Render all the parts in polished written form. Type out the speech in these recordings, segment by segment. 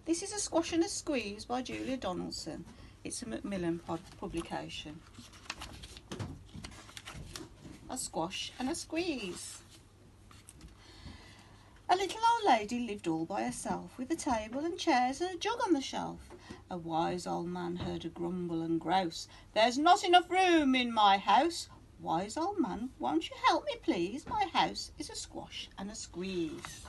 This is A Squash and a Squeeze by Julia Donaldson. It's a Macmillan publication. A squash and a squeeze. A little old lady lived all by herself, with a table and chairs and a jug on the shelf. A wise old man heard a grumble and grouse. "There's not enough room in my house. Wise old man, won't you help me please? My house is a squash and a squeeze."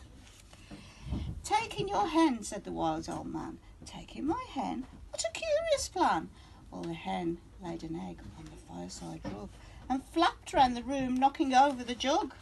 "Take in your hen," said the wise old man. "Take in my hen? What a curious plan!" Well, the hen laid an egg on the fireside rug and flapped round the room, knocking over the jug.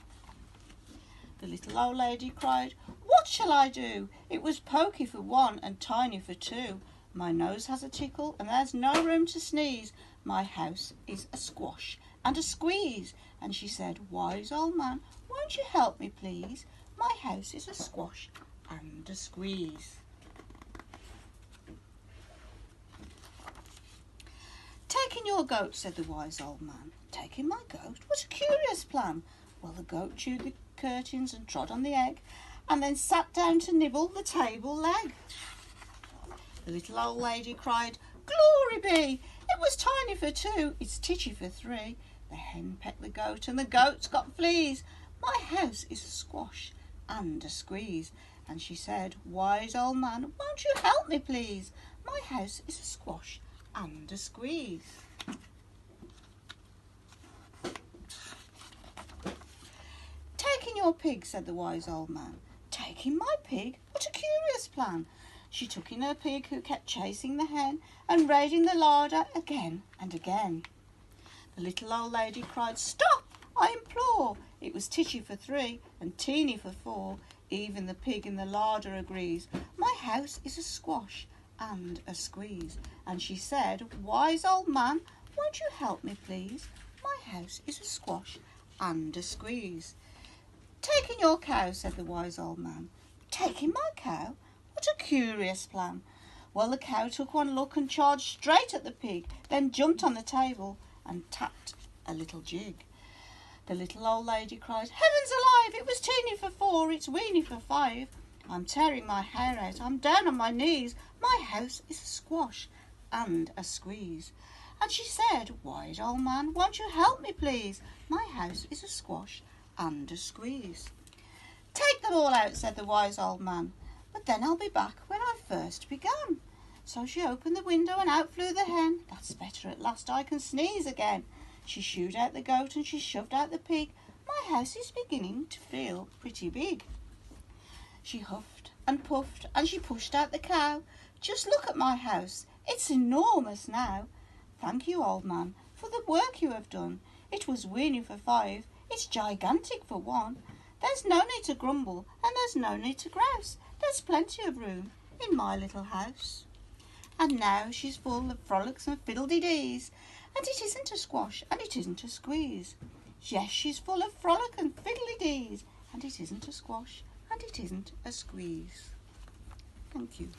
The little old lady cried, "What shall I do? It was pokey for one and tiny for two. My nose has a tickle and there's no room to sneeze. My house is a squash and a squeeze." And she said, "Wise old man, won't you help me please? My house is a squash and a squeeze." "Take in your goat," said the wise old man. "Take in my goat? What a curious plan!" Well, the goat chewed the curtains and trod on the egg, and then sat down to nibble the table leg. The little old lady cried, "Glory be! It was tiny for two, it's titchy for three." The hen pecked the goat, and the goat's got fleas. My house is a squash and a squeeze. And she said, "Wise old man, won't you help me please? My house is a squash and a squeeze." "Take in your pig," said the wise old man. "Take in my pig? What a curious plan!" She took in her pig, who kept chasing the hen and raiding the larder again and again. The little old lady cried, "Stop, I implore! It was titchy for three and teeny for four. Even the pig in the larder agrees. My house is a squash and a squeeze." And she said, "Wise old man, won't you help me please? My house is a squash and a squeeze." "Take in your cow," said the wise old man. "Take in my cow? What a curious plan!" Well, the cow took one look and charged straight at the pig, then jumped on the table and tapped a little jig. The little old lady cried, "Heavens alive! It was teeny for four, it's weeny for five. I'm tearing my hair out, I'm down on my knees. My house is a squash and a squeeze." And she said, "Wise old man, won't you help me please? My house is a squash and a squeeze." "Take them all out," said the wise old man, "but then I'll be back where I first began." So she opened the window and out flew the hen. "That's better, at last I can sneeze again." She shooed out the goat and she shoved out the pig. My house is beginning to feel pretty big. She huffed and puffed and she pushed out the cow. "Just look at my house, it's enormous now." "Thank you, old man, for the work you have done. It was weeny for five, it's gigantic for one. There's no need to grumble and there's no need to grouse. There's plenty of room in my little house." And now she's full of frolics and fiddle-de-dees, and it isn't a squash and it isn't a squeeze. Yes, she's full of frolic and fiddle-de-dees, and it isn't a squash and it isn't a squeeze. Thank you.